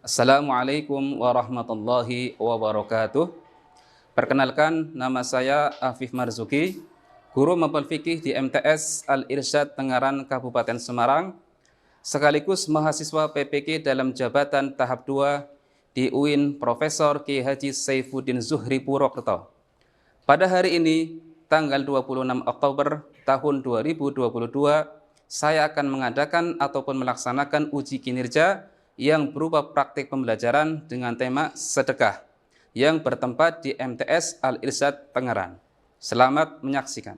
Assalamualaikum warahmatullahi wabarakatuh. Perkenalkan, nama saya Afif Marzuki, guru mapel fikih di MTS Al-Irsyad Tengaran Kabupaten Semarang, sekaligus mahasiswa PPK dalam jabatan tahap 2 di UIN Profesor Ki Haji Saifuddin Zuhri Purwokerto. Pada hari ini, tanggal 26 Oktober tahun 2022, saya akan mengadakan ataupun melaksanakan uji kinerja yang berupa praktik pembelajaran dengan tema sedekah yang bertempat di MTS Al-Irsyad Tengaran. Selamat menyaksikan.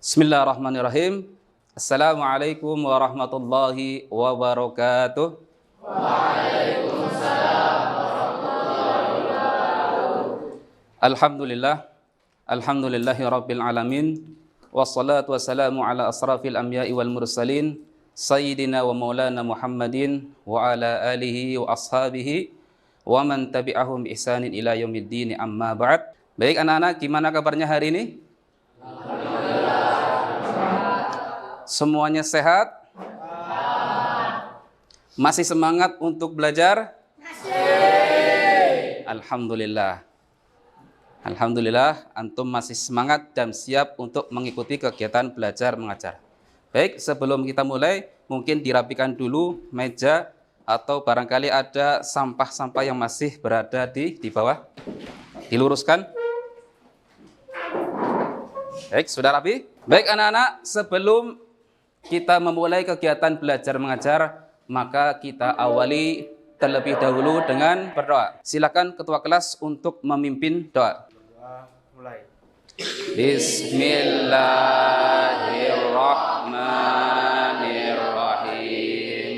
Bismillahirrahmanirrahim. Assalamualaikum warahmatullahi wabarakatuh. Waalaikumsalam warahmatullahi wabarakatuh. Alhamdulillahi rabbil alamin. Wassalatu wassalamu ala asrafil anbiya'i wal mursalin Sayyidina wa maulana Muhammadin wa ala alihi wa ashabihi wa man tabi'ahum bi ihsanin ila yaumiddin, amma ba'd. Baik anak-anak, gimana kabarnya hari ini? Semuanya sehat? Masih semangat untuk belajar? Masih. Alhamdulillah, antum masih semangat dan siap untuk mengikuti kegiatan belajar mengajar. Baik, sebelum kita mulai, mungkin dirapikan dulu meja atau barangkali ada sampah-sampah yang masih berada di bawah. Diluruskan. Baik, sudah rapi? Baik anak-anak, sebelum kita memulai kegiatan belajar mengajar, maka kita awali terlebih dahulu dengan berdoa. Silakan ketua kelas untuk memimpin doa. Mulai. Bismillahirrahmanirrahim.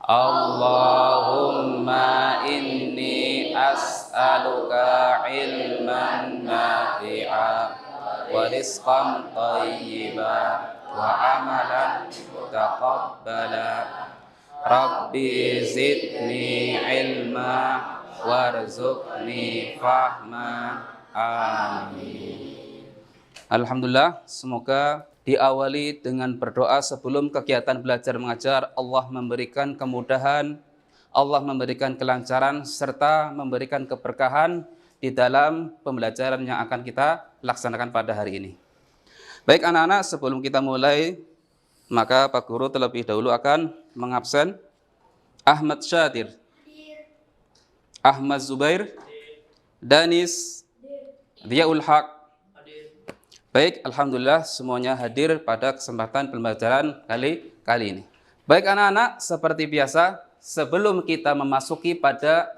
Allahumma inni as'aluka ilman nafi'a wa rizqan thayyiba wa amalan mutaqabbala. Rabbi zidni ilma warzuqni fahma. Amin. Alhamdulillah, semoga diawali dengan berdoa sebelum kegiatan belajar mengajar. Allah memberikan kemudahan, Allah memberikan kelancaran, serta memberikan keberkahan di dalam pembelajaran yang akan kita laksanakan pada hari ini. Baik anak-anak, sebelum kita mulai, maka Pak Guru terlebih dahulu akan mengabsen Ahmad Syadir, Ahmad Zubair, Danis, Diyaul Haq. Baik, alhamdulillah semuanya hadir pada kesempatan pembelajaran kali ini. Baik anak-anak, seperti biasa, sebelum kita memasuki pada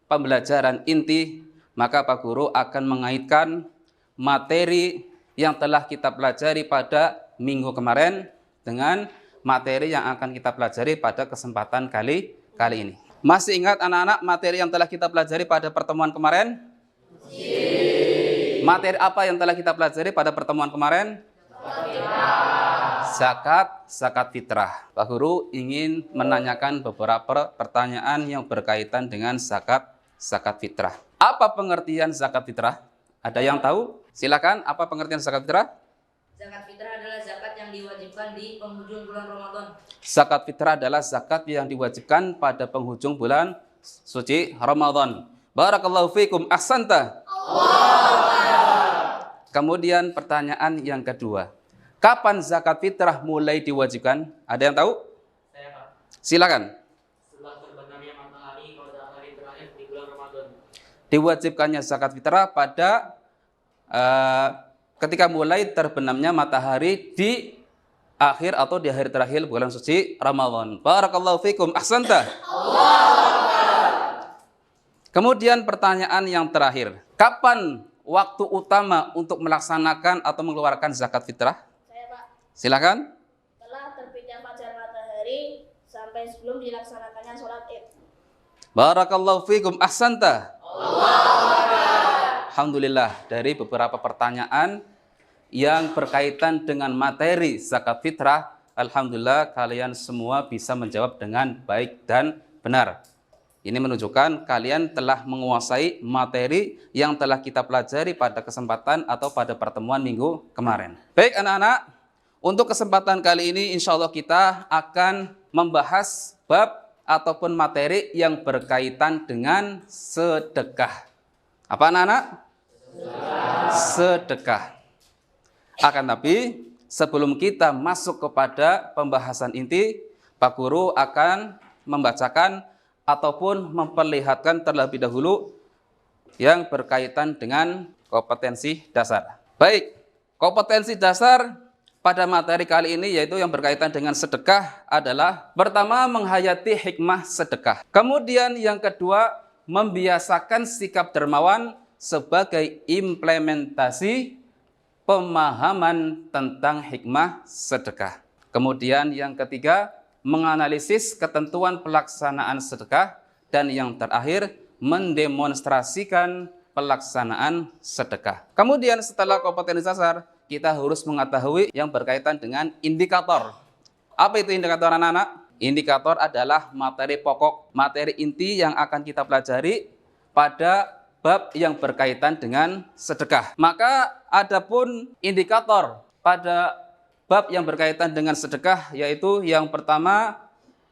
pembelajaran inti, maka Pak Guru akan mengaitkan materi yang telah kita pelajari pada minggu kemarin dengan materi yang akan kita pelajari pada kesempatan kali ini. Masih ingat anak-anak materi yang telah kita pelajari pada pertemuan kemarin? Materi apa yang telah kita pelajari pada pertemuan kemarin? Zakat fitrah. Pak Guru ingin menanyakan beberapa pertanyaan yang berkaitan dengan zakat fitrah. Apa pengertian zakat fitrah? Ada yang tahu? Silakan, apa pengertian zakat fitrah? Zakat fitrah adalah zakat yang diwajibkan di penghujung bulan Ramadan. Zakat fitrah adalah zakat yang diwajibkan pada penghujung bulan suci Ramadan. Barakallahu fikum, ahsanta. Kemudian pertanyaan yang kedua, kapan zakat fitrah mulai diwajibkan? Ada yang tahu? Saya, Pak. Silakan. Setelah terbenamnya matahari pada hari terakhir di bulan Ramadan. Diwajibkannya zakat fitrah pada ketika mulai terbenamnya matahari di akhir atau di hari terakhir bulan suci Ramadan. Barakallahu fikum, ahsanta. Kemudian pertanyaan yang terakhir, kapan waktu utama untuk melaksanakan atau mengeluarkan zakat fitrah? Saya, Pak. Silakan. Setelah terbitnya fajar matahari sampai sebelum dilaksanakannya sholat Id. Barakallahu fikum, ahsanta. Alhamdulillah, dari beberapa pertanyaan yang berkaitan dengan materi zakat fitrah, alhamdulillah kalian semua bisa menjawab dengan baik dan benar. Ini menunjukkan kalian telah menguasai materi yang telah kita pelajari pada kesempatan atau pada pertemuan minggu kemarin. Baik anak-anak, untuk kesempatan kali ini insya Allah kita akan membahas bab ataupun materi yang berkaitan dengan sedekah. Apa anak-anak? Sedekah. Akan tapi sebelum kita masuk kepada pembahasan inti, Pak Guru akan membacakan ataupun memperlihatkan terlebih dahulu yang berkaitan dengan kompetensi dasar. Baik, kompetensi dasar pada materi kali ini yaitu yang berkaitan dengan sedekah adalah pertama menghayati hikmah sedekah. Kemudian yang kedua membiasakan sikap dermawan sebagai implementasi pemahaman tentang hikmah sedekah. Kemudian yang ketiga menganalisis ketentuan pelaksanaan sedekah dan yang terakhir mendemonstrasikan pelaksanaan sedekah. Kemudian setelah kompetensi dasar, kita harus mengetahui yang berkaitan dengan indikator. Apa itu indikator anak-anak? Indikator adalah materi pokok, materi inti yang akan kita pelajari pada bab yang berkaitan dengan sedekah. Maka adapun indikator pada bab yang berkaitan dengan sedekah yaitu yang pertama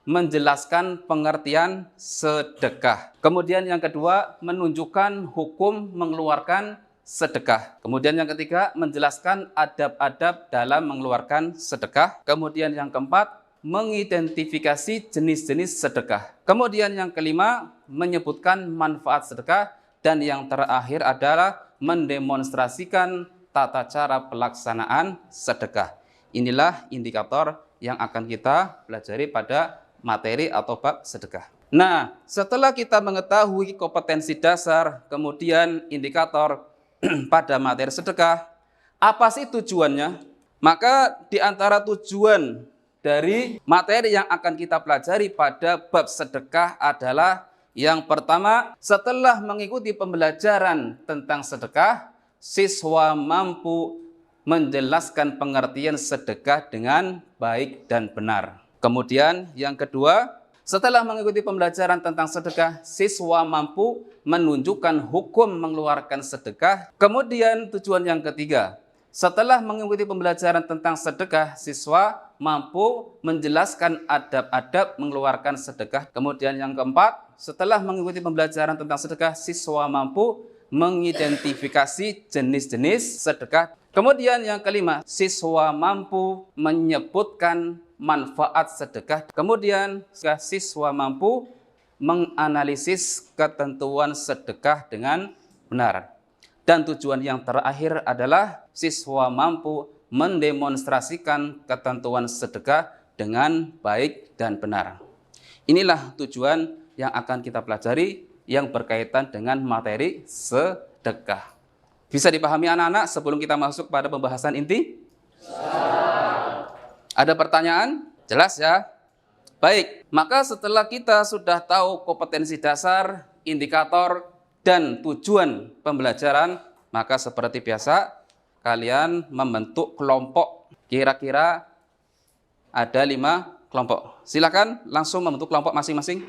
menjelaskan pengertian sedekah. Kemudian yang kedua, menunjukkan hukum mengeluarkan sedekah. Kemudian yang ketiga, menjelaskan adab-adab dalam mengeluarkan sedekah. Kemudian yang keempat, mengidentifikasi jenis-jenis sedekah. Kemudian yang kelima, menyebutkan manfaat sedekah. Dan yang terakhir adalah mendemonstrasikan tata cara pelaksanaan sedekah. Inilah indikator yang akan kita pelajari pada materi atau bab sedekah. Nah, setelah kita mengetahui kompetensi dasar, kemudian indikator pada materi sedekah, apa sih tujuannya? Maka di antara tujuan dari materi yang akan kita pelajari pada bab sedekah adalah yang pertama, setelah mengikuti pembelajaran tentang sedekah, siswa mampu menjelaskan pengertian sedekah dengan baik dan benar. Kemudian yang kedua, setelah mengikuti pembelajaran tentang sedekah, siswa mampu menunjukkan hukum mengeluarkan sedekah. Kemudian tujuan yang ketiga, setelah mengikuti pembelajaran tentang sedekah, siswa mampu menjelaskan adab-adab mengeluarkan sedekah. Kemudian yang keempat, setelah mengikuti pembelajaran tentang sedekah, siswa mampu mengidentifikasi jenis-jenis sedekah. Kemudian yang kelima, siswa mampu menyebutkan manfaat sedekah. Kemudian siswa mampu menganalisis ketentuan sedekah dengan benar. Dan tujuan yang terakhir adalah siswa mampu mendemonstrasikan ketentuan sedekah dengan baik dan benar. Inilah tujuan yang akan kita pelajari yang berkaitan dengan materi sedekah. Bisa dipahami anak-anak sebelum kita masuk pada pembahasan inti? Ada pertanyaan? Jelas ya? Baik, maka setelah kita sudah tahu kompetensi dasar, indikator, dan tujuan pembelajaran, maka seperti biasa, kalian membentuk kelompok. Kira-kira ada 5 kelompok. Silakan langsung membentuk kelompok masing-masing.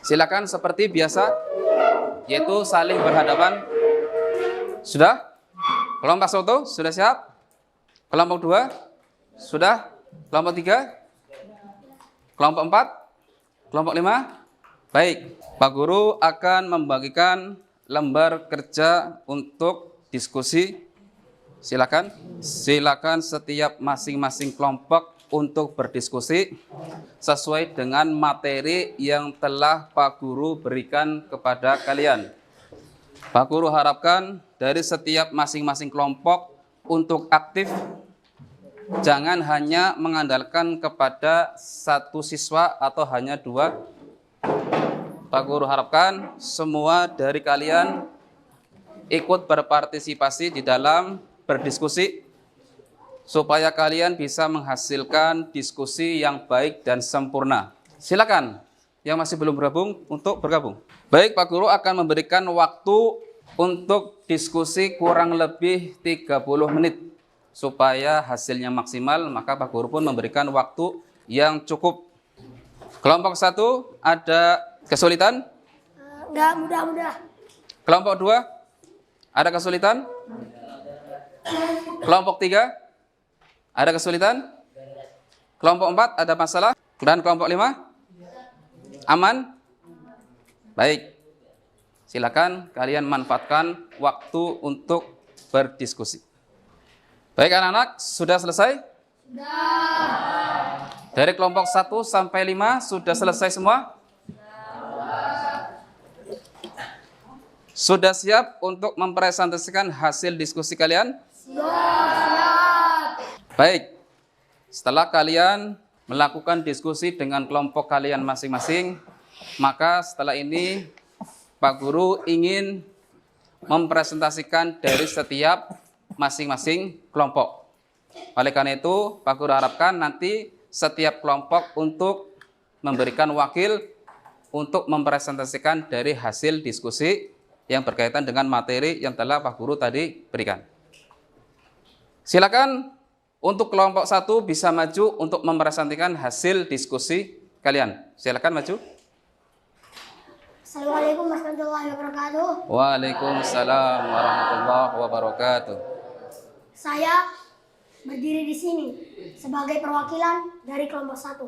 Silakan seperti biasa, yaitu saling berhadapan. Sudah? Kelompok 1 sudah siap? Kelompok 2 sudah? Kelompok 3? Kelompok 4? Kelompok 5? Baik, Pak Guru akan membagikan lembar kerja untuk diskusi. Silakan setiap masing-masing kelompok untuk berdiskusi sesuai dengan materi yang telah Pak Guru berikan kepada kalian. Pak Guru harapkan dari setiap masing-masing kelompok untuk aktif, jangan hanya mengandalkan kepada satu siswa atau hanya 2. Pak Guru harapkan semua dari kalian ikut berpartisipasi di dalam berdiskusi supaya kalian bisa menghasilkan diskusi yang baik dan sempurna. Silakan yang masih belum bergabung untuk bergabung. Baik, Pak Guru akan memberikan waktu untuk diskusi kurang lebih 30 menit. Supaya hasilnya maksimal, maka Pak Guru pun memberikan waktu yang cukup. Kelompok 1 ada kesulitan? Enggak, mudah-mudah. Kelompok 2 ada kesulitan? Kelompok 3 ada kesulitan? Kelompok 4 ada masalah? Dan kelompok 5? Aman? Baik. Silakan kalian manfaatkan waktu untuk berdiskusi. Baik anak-anak, sudah selesai? Sudah. Dari kelompok 1 sampai 5 sudah selesai semua? Sudah siap untuk mempresentasikan hasil diskusi kalian? Siap. Baik. Setelah kalian melakukan diskusi dengan kelompok kalian masing-masing, maka setelah ini Pak Guru ingin mempresentasikan dari setiap masing-masing kelompok. Oleh karena itu, Pak Guru harapkan nanti setiap kelompok untuk memberikan wakil untuk mempresentasikan dari hasil diskusi yang berkaitan dengan materi yang telah Pak Guru tadi berikan. Silakan untuk kelompok 1 bisa maju untuk mempresentasikan hasil diskusi kalian. Silakan maju. Assalamualaikum warahmatullahi wabarakatuh. Waalaikumsalam warahmatullahi wabarakatuh. Saya berdiri di sini sebagai perwakilan dari kelompok 1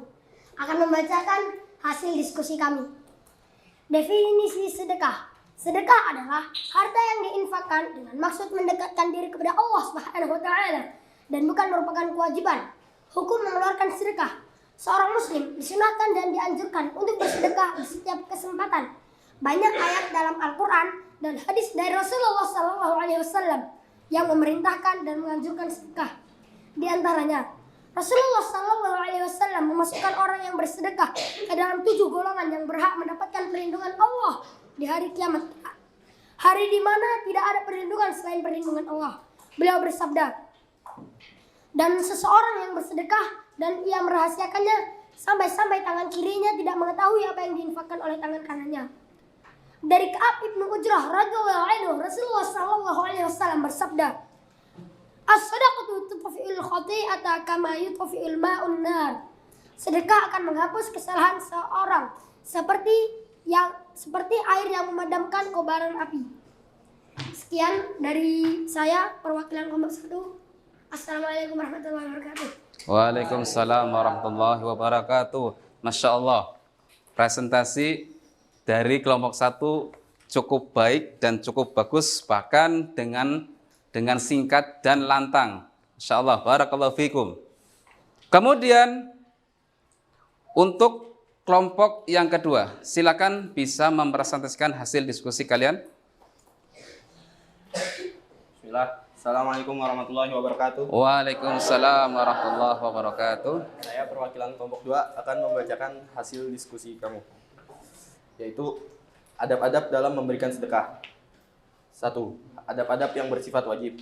akan membacakan hasil diskusi kami. Definisi sedekah. Sedekah adalah harta yang diinfakkan dengan maksud mendekatkan diri kepada Allah Subhanahu wa taala dan bukan merupakan kewajiban. Hukum mengeluarkan sedekah. Seorang muslim disunahkan dan dianjurkan untuk bersedekah di setiap kesempatan. Banyak ayat dalam Al-Qur'an dan hadis dari Rasulullah SAW yang memerintahkan dan menganjurkan sedekah. Di antaranya, Rasulullah SAW memasukkan orang yang bersedekah ke dalam 7 golongan yang berhak mendapatkan perlindungan Allah di hari kiamat, hari di mana tidak ada perlindungan selain perlindungan Allah. Beliau bersabda, dan seseorang yang bersedekah dan ia merahasiakannya sampai-sampai tangan kirinya tidak mengetahui apa yang diinfakkan oleh tangan kanannya. Dari Ka'ab ibnu Ujrah radhiyallahu anhu, Rasulullah SAW bersabda, as-sadaqatu tudfi'ul khati'ata kama yudfi'ul ma'un nar. Sedekah akan menghapus kesalahan seorang seperti air yang memadamkan kobaran api. Sekian dari saya, perwakilan kelompok 1. Assalamualaikum warahmatullahi wabarakatuh. Waalaikumsalam warahmatullahi wabarakatuh. Masya Allah, presentasi dari kelompok 1 cukup baik dan cukup bagus, bahkan dengan singkat dan lantang. Masya Allah, barakallahu fikum. Kemudian untuk kelompok yang kedua, silakan bisa mempresentasikan hasil diskusi kalian. Bismillah. Assalamualaikum warahmatullahi wabarakatuh. Waalaikumsalam warahmatullahi wabarakatuh. Saya perwakilan kelompok 2 akan membacakan hasil diskusi kami, yaitu adab-adab dalam memberikan sedekah. 1. Adab-adab yang bersifat wajib.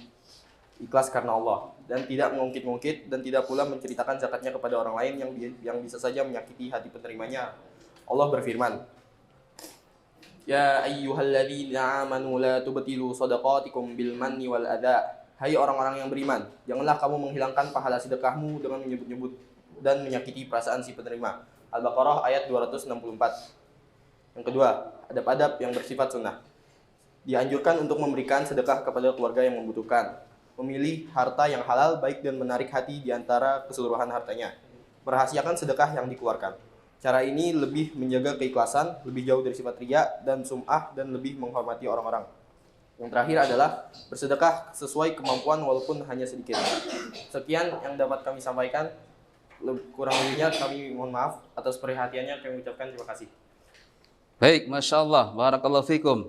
Ikhlas karena Allah dan tidak mengungkit-ungkit dan tidak pula menceritakan zakatnya kepada orang lain yang bisa saja menyakiti hati penerimanya. Allah berfirman, ya ayyuhalladzina amanu la tubtilu shadaqatikum bil manni wal adha. Hai orang-orang yang beriman, janganlah kamu menghilangkan pahala sedekahmu dengan menyebut-nyebut dan menyakiti perasaan si penerima. Al-Baqarah ayat 264. Yang kedua, adab-adab yang bersifat sunnah. Dianjurkan untuk memberikan sedekah kepada keluarga yang membutuhkan. Memilih harta yang halal baik dan menarik hati di antara keseluruhan hartanya. Merahasiakan sedekah yang dikeluarkan. Cara ini lebih menjaga keikhlasan, lebih jauh dari sifat riya dan sum'ah, dan lebih menghormati orang-orang. Yang terakhir adalah bersedekah sesuai kemampuan walaupun hanya sedikit. Sekian yang dapat kami sampaikan. Kurang lebihnya kami mohon maaf. Atas perhatiannya kami ucapkan terima kasih. Baik, Masya Allah, barakallahu fikum.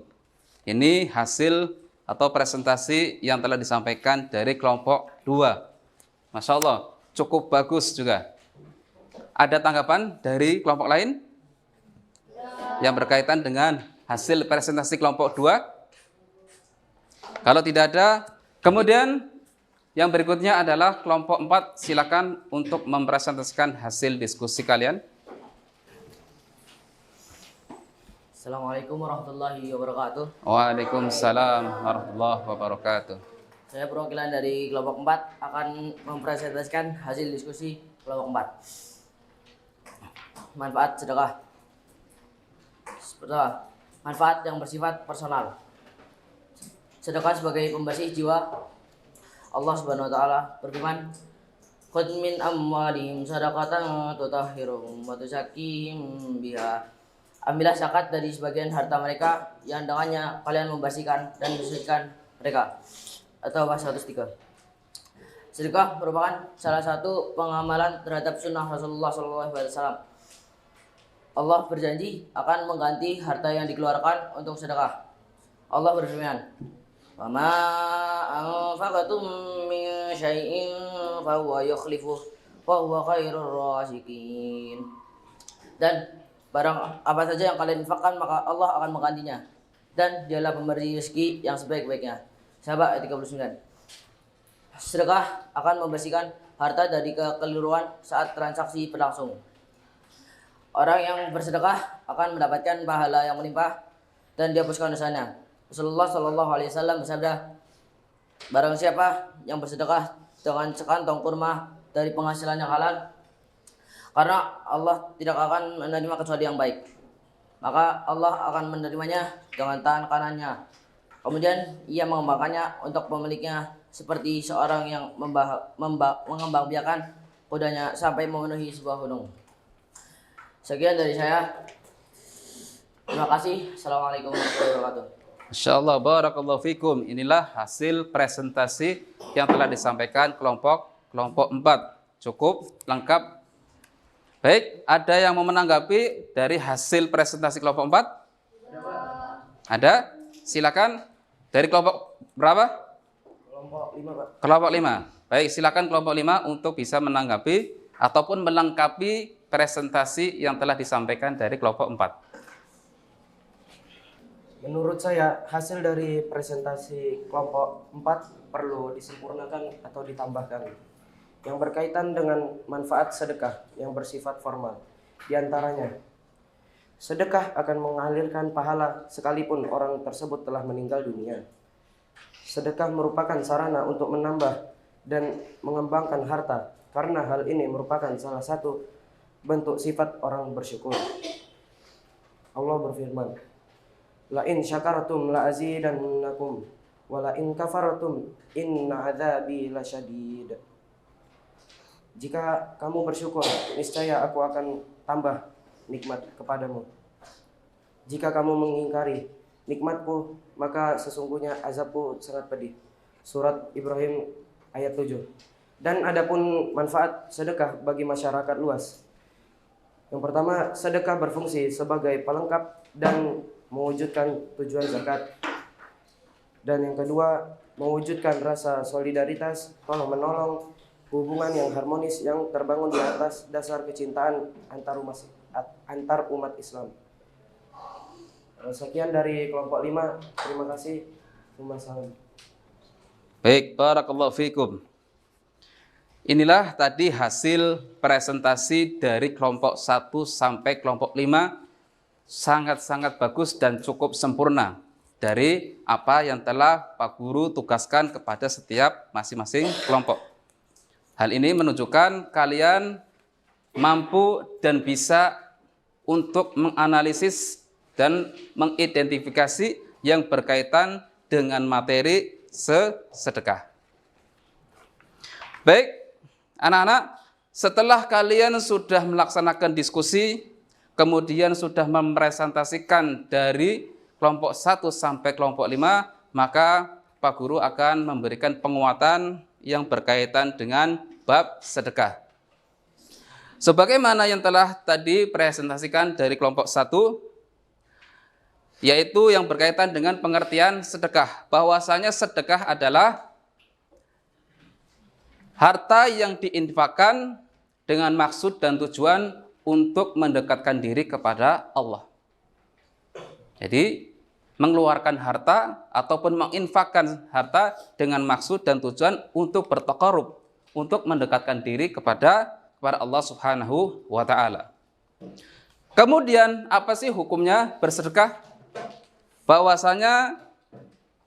Ini hasil atau presentasi yang telah disampaikan dari kelompok 2. Masya Allah, cukup bagus juga. Ada tanggapan dari kelompok lain yang berkaitan dengan hasil presentasi kelompok 2? Kalau tidak ada, kemudian yang berikutnya adalah kelompok 4. Silakan untuk mempresentasikan hasil diskusi kalian. Assalamualaikum warahmatullahi wabarakatuh. Waalaikumsalam warahmatullahi wabarakatuh. Saya perwakilan dari kelompok 4 akan mempresentasikan hasil diskusi kelompok 4. Manfaat sedekah. Pertama, manfaat yang bersifat personal. Sedekah sebagai pembersih jiwa. Allah Subhanahu wa taala berfirman, Khudh min amwalihim shadaqatan tutahhiruhum wa tuzakkihim biha. Ambillah zakat dari sebagian harta mereka yang dengannya kalian membersihkan dan mensucikan mereka. Atau bahasa 103. Sedekah merupakan salah satu pengamalan terhadap sunnah Rasulullah SAW. Allah berjanji akan mengganti harta yang dikeluarkan untuk sedekah. Allah berfirman, "Wa ma anfaqtum min syai'in fa huwa yukhlifuh wa huwa khairur raziqin." Dan barang apa saja yang kalian infakkan maka Allah akan menggantinya, dan dialah pemberi rezeki yang sebaik-baiknya. Sahabat ayat 39. Sedekah akan membersihkan harta dari kekeliruan saat transaksi berlangsung. Orang yang bersedekah akan mendapatkan pahala yang melimpah dan dihapuskan dosanya. Rasulullah SAW bersabda, barang siapa yang bersedekah dengan sekantong kurma dari penghasilan yang halal, karena Allah tidak akan menerima kecuali yang baik, maka Allah akan menerimanya dengan tangan kanannya. Kemudian ia mengembangkannya untuk pemiliknya seperti seorang yang mengembangbiakan kudanya sampai memenuhi sebuah gunung. Sekian dari saya. Terima kasih. Assalamualaikum warahmatullahi wabarakatuh. Insyaallah barakallahu fikum. Inilah hasil presentasi yang telah disampaikan kelompok 4. Cukup lengkap. Baik, ada yang mau menanggapi dari hasil presentasi kelompok 4? Ada? Silakan. Dari kelompok berapa? Kelompok 5, Pak. Kelompok 5. Baik, silakan kelompok 5 untuk bisa menanggapi ataupun melengkapi presentasi yang telah disampaikan dari kelompok 4. Menurut saya, hasil dari presentasi kelompok 4 perlu disempurnakan atau ditambahkan, yang berkaitan dengan manfaat sedekah yang bersifat formal. Di antaranya, sedekah akan mengalirkan pahala sekalipun orang tersebut telah meninggal dunia. Sedekah merupakan sarana untuk menambah dan mengembangkan harta, karena hal ini merupakan salah satu bentuk sifat orang bersyukur. Allah berfirman, "La in syakartum la azidannakum wa la in kafartum inna adzabi lasyadid." Jika kamu bersyukur, niscaya aku akan tambah nikmat kepadamu. Jika kamu mengingkari nikmatku, maka sesungguhnya azabku sangat pedih. Surat Ibrahim ayat 7. Dan adapun manfaat sedekah bagi masyarakat luas. Yang pertama, sedekah berfungsi sebagai pelengkap dan mewujudkan tujuan zakat. Dan yang kedua, mewujudkan rasa solidaritas, tolong-menolong, hubungan yang harmonis yang terbangun di atas dasar kecintaan antar umat Islam. Sekian dari kelompok 5. Terima kasih. Wassalamualaikum. Baik, barakallahu fikum. Inilah tadi hasil presentasi dari kelompok 1 sampai kelompok 5. Sangat-sangat bagus dan cukup sempurna dari apa yang telah Pak Guru tugaskan kepada setiap masing-masing kelompok. Hal ini menunjukkan kalian mampu dan bisa untuk menganalisis dan mengidentifikasi yang berkaitan dengan materi sedekah. Baik, anak-anak, setelah kalian sudah melaksanakan diskusi, kemudian sudah mempresentasikan dari kelompok 1 sampai kelompok 5, maka Pak Guru akan memberikan penguatan yang berkaitan dengan bab sedekah. Sebagaimana yang telah tadi presentasikan dari kelompok 1, yaitu yang berkaitan dengan pengertian sedekah. Bahwasanya sedekah adalah harta yang diinfakkan dengan maksud dan tujuan untuk mendekatkan diri kepada Allah. Jadi, mengeluarkan harta ataupun menginfakkan harta dengan maksud dan tujuan untuk bertaqarrub, untuk mendekatkan diri kepada Allah Subhanahu wa taala. Kemudian, apa sih hukumnya bersedekah? Bahwasanya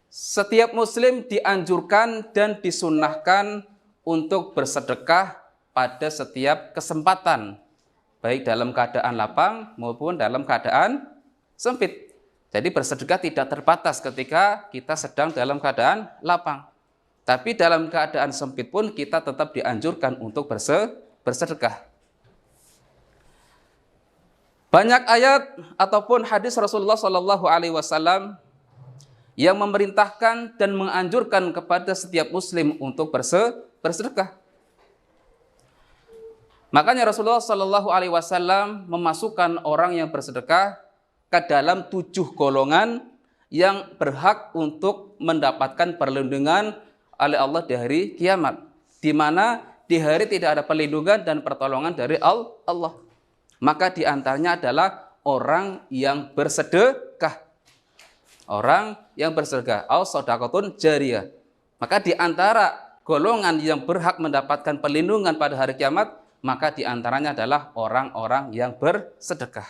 setiap muslim dianjurkan dan disunnahkan untuk bersedekah pada setiap kesempatan, baik dalam keadaan lapang maupun dalam keadaan sempit. Jadi bersedekah tidak terbatas ketika kita sedang dalam keadaan lapang. Tapi dalam keadaan sempit pun kita tetap dianjurkan untuk bersedekah. Banyak ayat ataupun hadis Rasulullah SAW yang memerintahkan dan menganjurkan kepada setiap muslim untuk bersedekah. Makanya Rasulullah SAW memasukkan orang yang bersedekah ke dalam 7 golongan yang berhak untuk mendapatkan perlindungan oleh Allah di hari kiamat, di mana di hari tidak ada perlindungan dan pertolongan dari Allah. Maka di antaranya adalah orang yang bersedekah. Orang yang bersedekah, au shadaqatun jariyah. Maka di antara golongan yang berhak mendapatkan perlindungan pada hari kiamat, maka di antaranya adalah orang-orang yang bersedekah.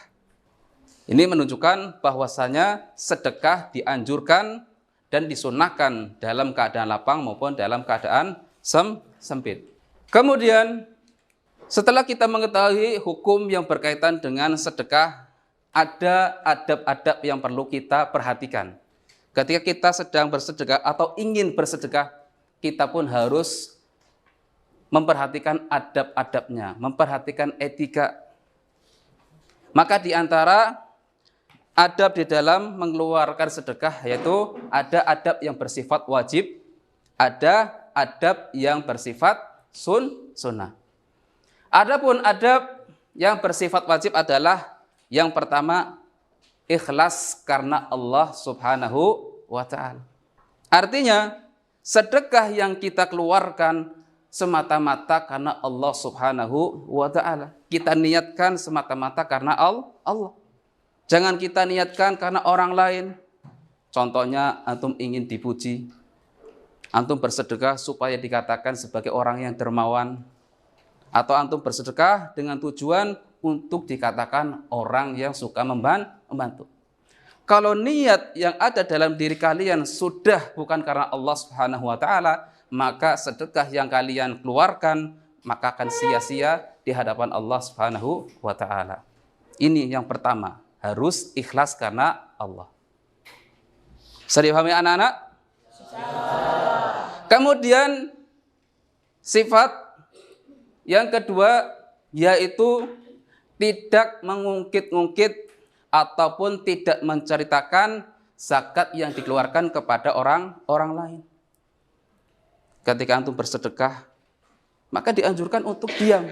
Ini menunjukkan bahwasanya sedekah dianjurkan dan disunahkan dalam keadaan lapang maupun dalam keadaan sempit. Kemudian setelah kita mengetahui hukum yang berkaitan dengan sedekah, ada adab-adab yang perlu kita perhatikan. Ketika kita sedang bersedekah atau ingin bersedekah, kita pun harus memperhatikan adab-adabnya, memperhatikan etika. Maka di antara adab di dalam mengeluarkan sedekah yaitu ada adab yang bersifat wajib, ada adab yang bersifat sunnah. Adapun adab yang bersifat wajib adalah yang pertama, ikhlas karena Allah Subhanahu wa ta'ala. Artinya, sedekah yang kita keluarkan semata-mata karena Allah Subhanahu wa ta'ala. Kita niatkan semata-mata karena Allah. Jangan kita niatkan karena orang lain. Contohnya, antum ingin dipuji. Antum bersedekah supaya dikatakan sebagai orang yang dermawan. Atau antum bersedekah dengan tujuan untuk dikatakan orang yang suka membantu. Kalau niat yang ada dalam diri kalian sudah bukan karena Allah Subhanahu wa ta'ala, maka sedekah yang kalian keluarkan maka akan sia-sia di hadapan Allah Subhanahu wa ta'ala. Ini yang pertama, harus ikhlas karena Allah. Bisa dipahami anak-anak? Kemudian sifat yang kedua yaitu tidak mengungkit-ungkit ataupun tidak menceritakan zakat yang dikeluarkan kepada orang lain. Ketika antum bersedekah, maka dianjurkan untuk diam.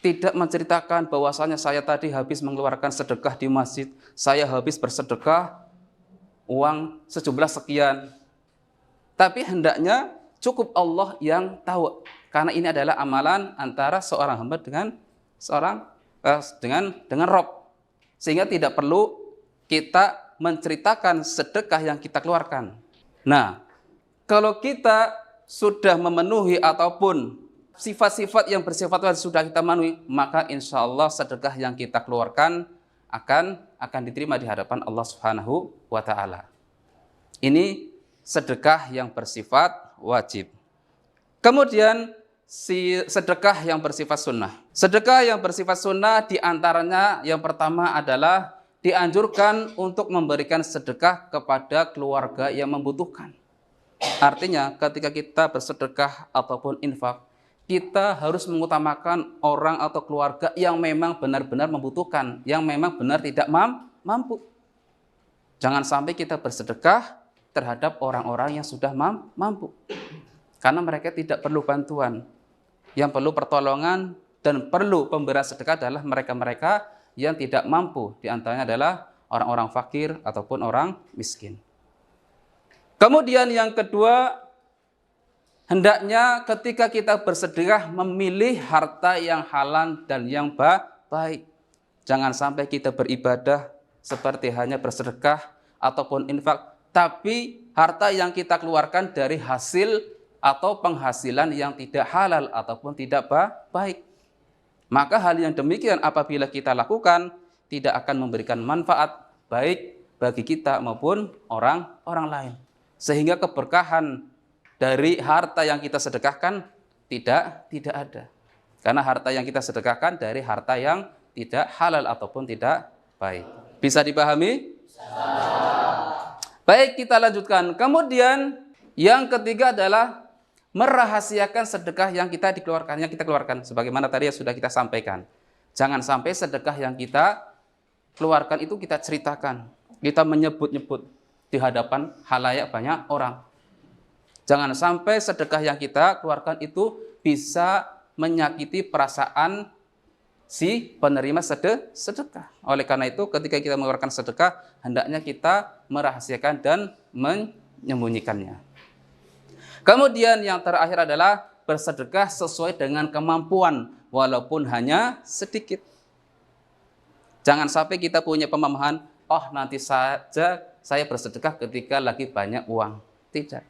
Tidak menceritakan bahwasanya saya tadi habis mengeluarkan sedekah di masjid, saya habis bersedekah uang sejumlah sekian. Tapi hendaknya cukup Allah yang tahu, karena ini adalah amalan antara seorang hamba dengan dengan Rob. Sehingga tidak perlu kita menceritakan sedekah yang kita keluarkan. Nah, kalau kita sudah memenuhi ataupun sifat-sifat yang bersifat sudah kita memenuhi, maka insya Allah sedekah yang kita keluarkan akan diterima di hadapan Allah Subhanahu wa ta'ala. Ini sedekah yang bersifat wajib. Kemudian sedekah yang bersifat sunnah. Sedekah yang bersifat sunnah diantaranya yang pertama adalah dianjurkan untuk memberikan sedekah kepada keluarga yang membutuhkan. Artinya ketika kita bersedekah ataupun infak, kita harus mengutamakan orang atau keluarga yang memang benar-benar membutuhkan, yang memang benar tidak mampu. Jangan sampai kita bersedekah terhadap orang-orang yang sudah mampu. Karena mereka tidak perlu bantuan. Yang perlu pertolongan dan perlu pemberian sedekah adalah mereka-mereka yang tidak mampu. Di antaranya adalah orang-orang fakir ataupun orang miskin. Kemudian yang kedua, hendaknya ketika kita bersedekah memilih harta yang halal dan yang baik. Jangan sampai kita beribadah seperti hanya bersedekah ataupun infak, tapi harta yang kita keluarkan dari hasil atau penghasilan yang tidak halal ataupun tidak baik. Maka hal yang demikian apabila kita lakukan tidak akan memberikan manfaat baik bagi kita maupun orang lain. Sehingga keberkahan dari harta yang kita sedekahkan tidak ada. Karena harta yang kita sedekahkan dari harta yang tidak halal ataupun tidak baik. Bisa dipahami? Baik, kita lanjutkan. Kemudian Yang ketiga adalah merahasiakan sedekah yang kita keluarkan, sebagaimana tadi yang sudah kita sampaikan. Jangan sampai sedekah yang kita keluarkan itu kita ceritakan, kita menyebut-nyebut di hadapan khalayak banyak orang. Jangan sampai sedekah yang kita keluarkan itu bisa menyakiti perasaan si penerima sedekah. Oleh karena itu, ketika kita mengeluarkan sedekah, hendaknya kita merahasiakan dan menyembunyikannya. Kemudian yang terakhir adalah bersedekah sesuai dengan kemampuan, walaupun hanya sedikit. Jangan sampai kita punya pemahaman, oh nanti saja saya bersedekah ketika lagi banyak uang. Tidak.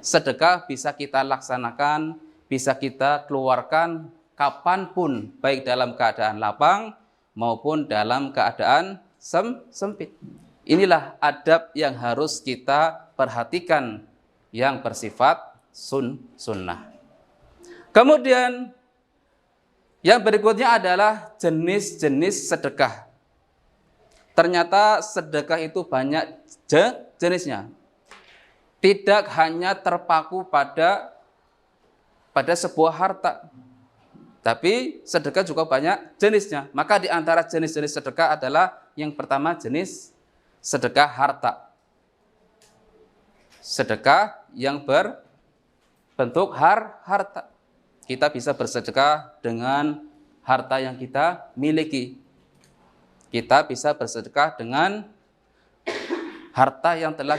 Sedekah bisa kita laksanakan, bisa kita keluarkan kapanpun, baik dalam keadaan lapang maupun dalam keadaan sempit. Inilah adab yang harus kita perhatikan yang bersifat sunnah. Kemudian yang berikutnya adalah jenis-jenis sedekah. Ternyata sedekah itu banyak jenisnya. Tidak hanya terpaku pada sebuah harta, tapi sedekah juga banyak jenisnya. Maka di antara jenis-jenis sedekah adalah yang pertama jenis sedekah harta. Sedekah yang berbentuk harta. Kita bisa bersedekah dengan harta yang kita miliki. Kita bisa bersedekah dengan harta yang telah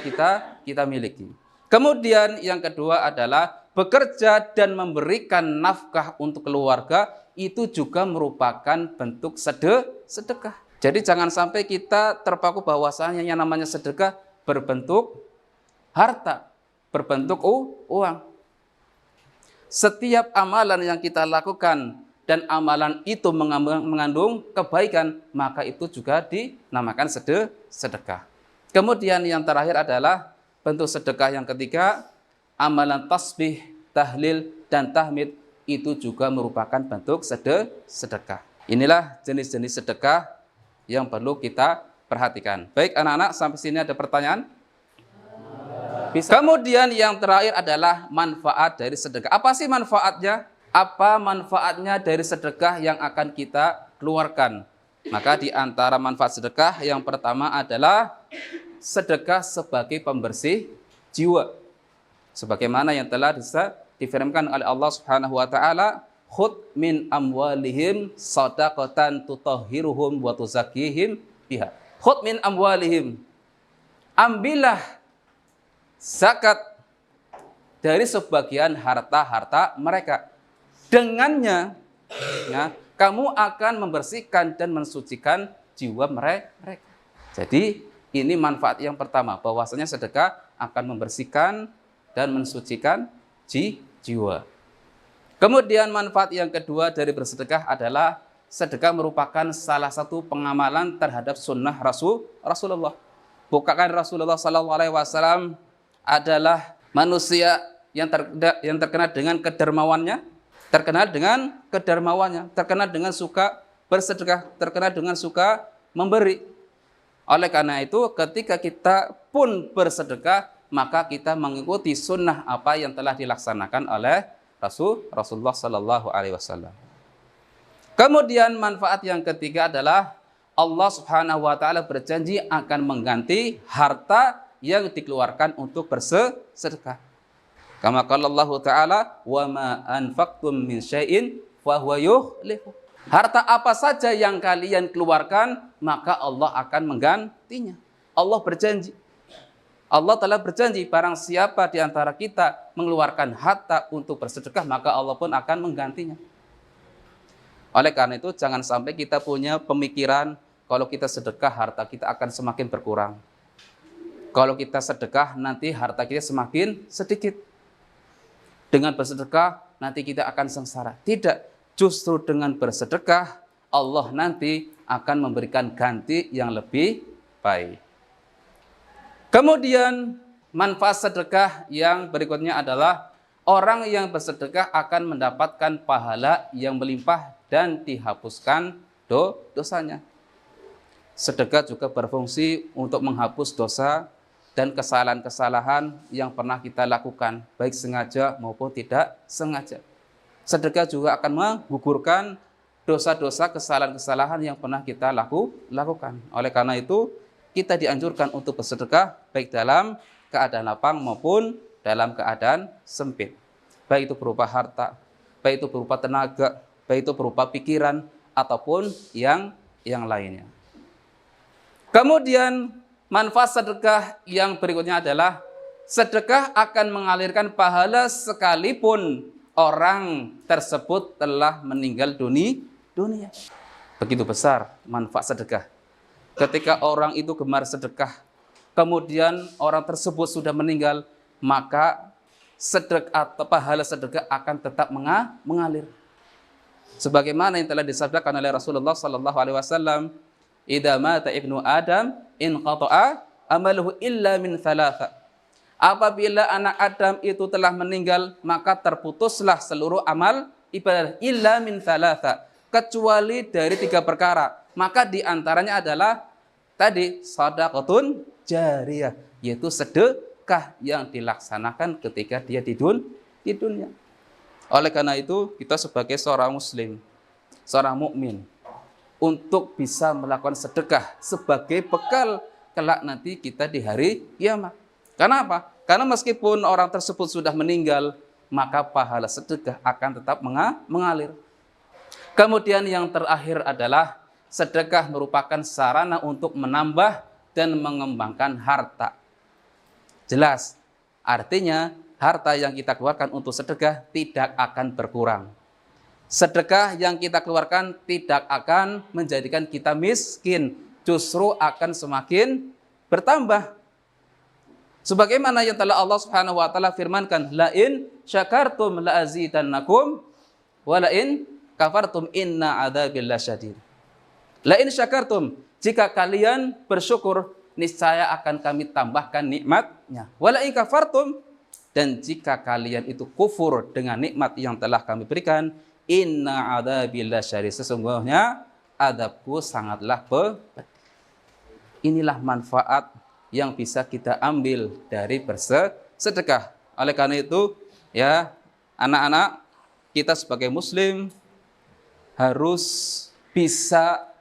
kita miliki. Kemudian yang kedua adalah bekerja dan memberikan nafkah untuk keluarga, itu juga merupakan bentuk sedekah. Jadi jangan sampai kita terpaku bahwasanya yang namanya sedekah berbentuk harta, berbentuk uang. Setiap amalan yang kita lakukan dan amalan itu mengandung kebaikan, maka itu juga dinamakan sedekah. Kemudian yang terakhir adalah bentuk sedekah yang ketiga, amalan tasbih, tahlil, dan tahmid, itu juga merupakan bentuk sedekah. Inilah jenis-jenis sedekah yang perlu kita perhatikan. Baik anak-anak, sampai sini ada pertanyaan? Bisa. Kemudian yang terakhir adalah manfaat dari sedekah. Apa sih manfaatnya? Apa manfaatnya dari sedekah yang akan kita keluarkan? Maka di antara manfaat sedekah yang pertama adalah sedekah sebagai pembersih jiwa. Sebagaimana yang telah difirmankan oleh Allah Subhanahu wa taala, "Khudh min amwalihim shadaqatan tutahhiruhum wa tuzakkihim biha." Khudh min amwalihim. Ambillah zakat dari sebagian harta-harta mereka. Dengannya kamu akan membersihkan dan mensucikan jiwa mereka. Jadi ini manfaat yang pertama, bahwasanya sedekah akan membersihkan dan mensucikan jiwa. Kemudian manfaat yang kedua dari bersedekah adalah sedekah merupakan salah satu pengamalan terhadap sunnah Rasulullah. Bukankah Rasulullah SAW adalah manusia yang terkenal dengan kedermawannya, terkenal dengan suka bersedekah, terkenal dengan suka memberi. Oleh karena itu, ketika kita pun bersedekah, maka kita mengikuti sunnah apa yang telah dilaksanakan oleh Rasulullah SAW. Kemudian manfaat yang ketiga adalah Allah Subhanahu wa taala berjanji akan mengganti harta yang dikeluarkan untuk bersedekah. Kama qala Allah taala, "Wa ma anfaqtum min syai'in fa huwa yukhlifu." Harta apa saja yang kalian keluarkan, maka Allah akan menggantinya. Allah berjanji. Allah telah berjanji, barang siapa di antara kita mengeluarkan harta untuk bersedekah, maka Allah pun akan menggantinya. Oleh karena itu, jangan sampai kita punya pemikiran kalau kita sedekah, harta kita akan semakin berkurang. Kalau kita sedekah, nanti harta kita semakin sedikit. Dengan bersedekah, nanti kita akan sengsara. Tidak, justru dengan bersedekah, Allah nanti akan memberikan ganti yang lebih baik. Kemudian, manfaat sedekah yang berikutnya adalah orang yang bersedekah akan mendapatkan pahala yang melimpah dan dihapuskan dosanya. Sedekah juga berfungsi untuk menghapus dosa dan kesalahan-kesalahan yang pernah kita lakukan, baik sengaja maupun tidak sengaja. Sedekah juga akan menggugurkan dosa-dosa, kesalahan-kesalahan yang pernah kita lakukan. Oleh karena itu, kita dianjurkan untuk bersedekah baik dalam keadaan lapang maupun dalam keadaan sempit. Baik itu berupa harta, baik itu berupa tenaga, baik itu berupa pikiran, ataupun yang lainnya. Kemudian manfaat sedekah yang berikutnya adalah sedekah akan mengalirkan pahala sekalipun orang tersebut telah meninggal dunia. Begitu besar manfaat sedekah. Ketika orang itu gemar sedekah, kemudian orang tersebut sudah meninggal, maka sedekah atau pahala sedekah akan tetap mengalir. Sebagaimana yang telah disabdakan oleh Rasulullah sallallahu alaihi wasallam, "Idza mata ibnu Adam inqata'a amaluhu illa min thalatha." Apabila anak Adam itu telah meninggal, maka terputuslah seluruh amal ibadah illa min thalatha, kecuali dari 3 perkara. Maka di antaranya adalah tadi shadaqatun jariyah, yaitu sedekah yang dilaksanakan ketika dia di dunia. Oleh karena itu, kita sebagai seorang muslim, seorang mukmin, untuk bisa melakukan sedekah sebagai bekal kelak nanti kita di hari kiamat. Karena apa? Karena meskipun orang tersebut sudah meninggal, maka pahala sedekah akan tetap mengalir. Kemudian yang terakhir adalah sedekah merupakan sarana untuk menambah dan mengembangkan harta. Jelas, artinya harta yang kita keluarkan untuk sedekah tidak akan berkurang. Sedekah yang kita keluarkan tidak akan menjadikan kita miskin, justru akan semakin bertambah. Sebagaimana yang telah Allah Subhanahu wa taala firmankan, "La in syakartum la azidannakum wa la in kafartum inna adzabil lasyadid." La in syakartum, jika kalian bersyukur, niscaya akan kami tambahkan nikmatnya. Wa la in kafartum, dan jika kalian itu kufur dengan nikmat yang telah kami berikan, inna adzabil lasyadid, sesungguhnya azabku sangatlah pedih. Inilah manfaat yang bisa kita ambil dari bersedekah. Oleh karena itu, ya anak-anak, kita sebagai muslim harus bisa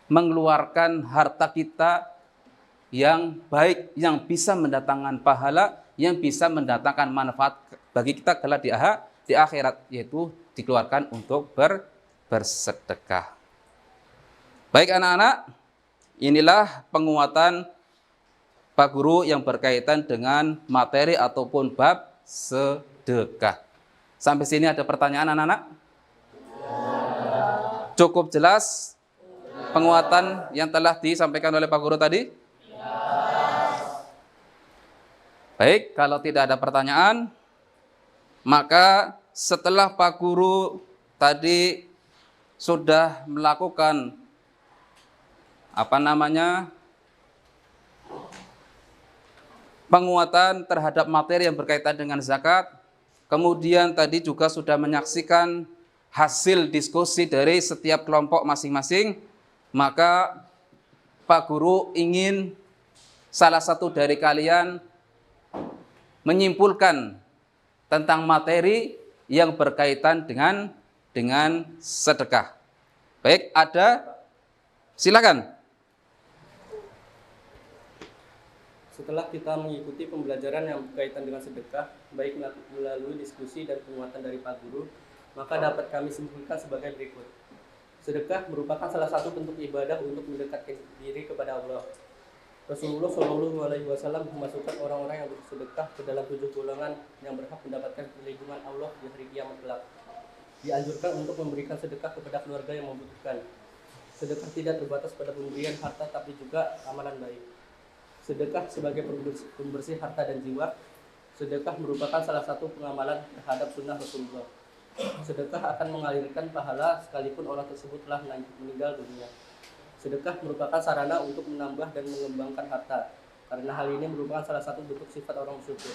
mengeluarkan harta kita yang baik, yang bisa mendatangkan pahala, yang bisa mendatangkan manfaat bagi kita kelak di akhirat, yaitu dikeluarkan untuk bersedekah. Baik anak-anak, inilah penguatan Pak Guru yang berkaitan dengan materi ataupun bab sedekah. Sampai sini ada pertanyaan anak-anak? Cukup jelas penguatan yang telah disampaikan oleh Pak Guru tadi? Baik, kalau tidak ada pertanyaan, maka setelah Pak Guru tadi sudah melakukan penguatan terhadap materi yang berkaitan dengan zakat, kemudian tadi juga sudah menyaksikan hasil diskusi dari setiap kelompok masing-masing, maka Pak Guru ingin salah satu dari kalian menyimpulkan tentang materi yang berkaitan dengan sedekah. Baik, ada? Silakan. Setelah kita mengikuti pembelajaran yang berkaitan dengan sedekah, baik melalui diskusi dan penguatan dari Pak Guru, maka dapat kami simpulkan sebagai berikut. Sedekah merupakan salah satu bentuk ibadah untuk mendekatkan diri kepada Allah. Rasulullah Shallallahu Alaihi Wasallam memasukkan orang-orang yang bersedekah ke dalam 7 golongan yang berhak mendapatkan perlindungan Allah di hari kiamat kelak. Dianjurkan untuk memberikan sedekah kepada keluarga yang membutuhkan. Sedekah tidak terbatas pada pemberian harta, tapi juga amalan baik. Sedekah sebagai pembersih harta dan jiwa. Sedekah merupakan salah satu pengamalan terhadap sunnah Rasulullah. Sedekah akan mengalirkan pahala sekalipun orang tersebut telah meninggal dunia. Sedekah merupakan sarana untuk menambah dan mengembangkan harta, karena hal ini merupakan salah satu bentuk sifat orang bersyukur.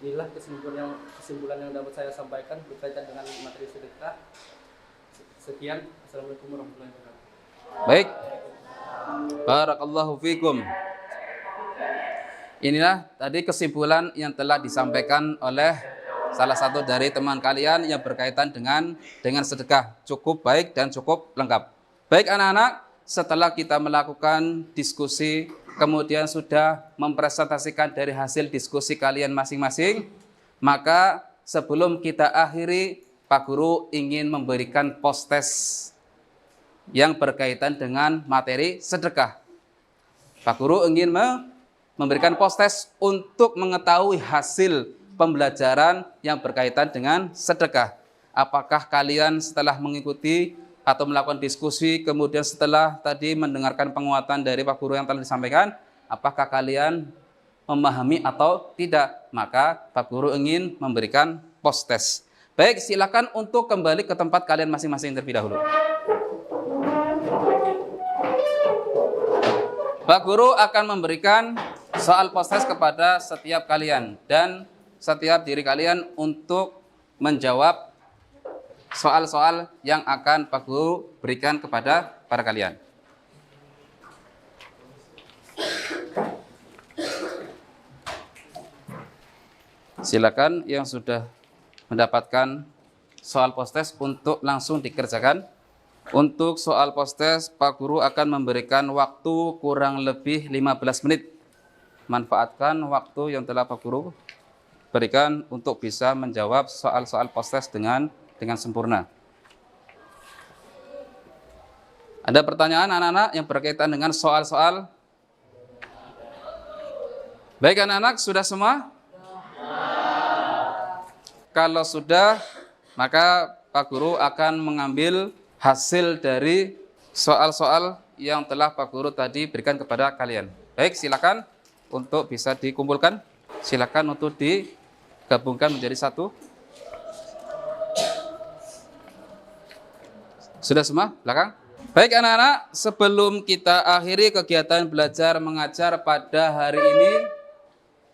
Inilah kesimpulan yang dapat saya sampaikan berkaitan dengan materi sedekah. Sekian, Assalamualaikum warahmatullahi wabarakatuh. Baik. Barakallahu fikum. Inilah tadi kesimpulan yang telah disampaikan oleh salah satu dari teman kalian yang berkaitan dengan sedekah. Cukup baik dan cukup lengkap. Baik anak-anak, setelah kita melakukan diskusi, kemudian sudah mempresentasikan dari hasil diskusi kalian masing-masing, maka sebelum kita akhiri, Pak Guru ingin memberikan post-test yang berkaitan dengan materi sedekah. Pak Guru ingin memberikan post-test untuk mengetahui hasil pembelajaran yang berkaitan dengan sedekah. Apakah kalian setelah mengikuti atau melakukan diskusi, kemudian setelah tadi mendengarkan penguatan dari Pak Guru yang telah disampaikan, apakah kalian memahami atau tidak? Maka Pak Guru ingin memberikan post-test. Baik, silakan untuk kembali ke tempat kalian masing-masing terlebih dahulu. Pak Guru akan memberikan soal post-test kepada setiap kalian dan setiap diri kalian untuk menjawab soal-soal yang akan Pak Guru berikan kepada para kalian. Silakan yang sudah mendapatkan soal post-test untuk langsung dikerjakan. Untuk soal post-test, Pak Guru akan memberikan waktu kurang lebih 15 menit. Manfaatkan waktu yang telah Pak Guru berikan untuk bisa menjawab soal-soal post-test dengan sempurna. Ada pertanyaan anak-anak yang berkaitan dengan soal-soal? Baik anak-anak, sudah semua? Kalau sudah, maka Pak Guru akan mengambil hasil dari soal-soal yang telah Pak Guru tadi berikan kepada kalian. Baik, silakan untuk bisa dikumpulkan. Silakan untuk digabungkan menjadi satu. Sudah semua? Belakang? Baik anak-anak, sebelum kita akhiri kegiatan belajar mengajar pada hari ini,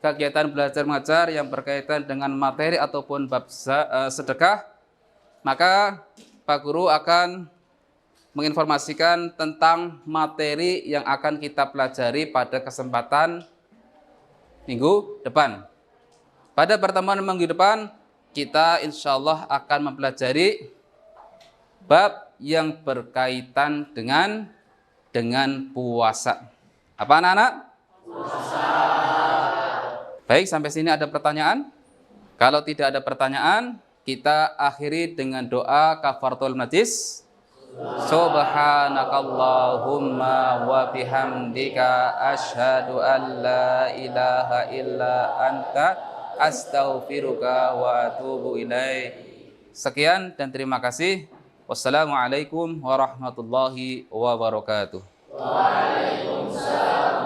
kegiatan belajar mengajar yang berkaitan dengan materi ataupun bab sedekah, maka Pak Guru akan menginformasikan tentang materi yang akan kita pelajari pada kesempatan minggu depan. Pada pertemuan minggu depan, kita insya Allah akan mempelajari bab yang berkaitan dengan puasa. Apa anak-anak? Puasa. Baik, sampai sini ada pertanyaan? Kalau tidak ada pertanyaan, kita akhiri dengan doa kafaratul majlis. Subhanakallahumma wa bihamdika asyhadu an la ilaha illa anta astaghfiruka wa atubu ilaik. Sekian dan terima kasih. Wassalamualaikum warahmatullahi wabarakatuh. Waalaikumsalam.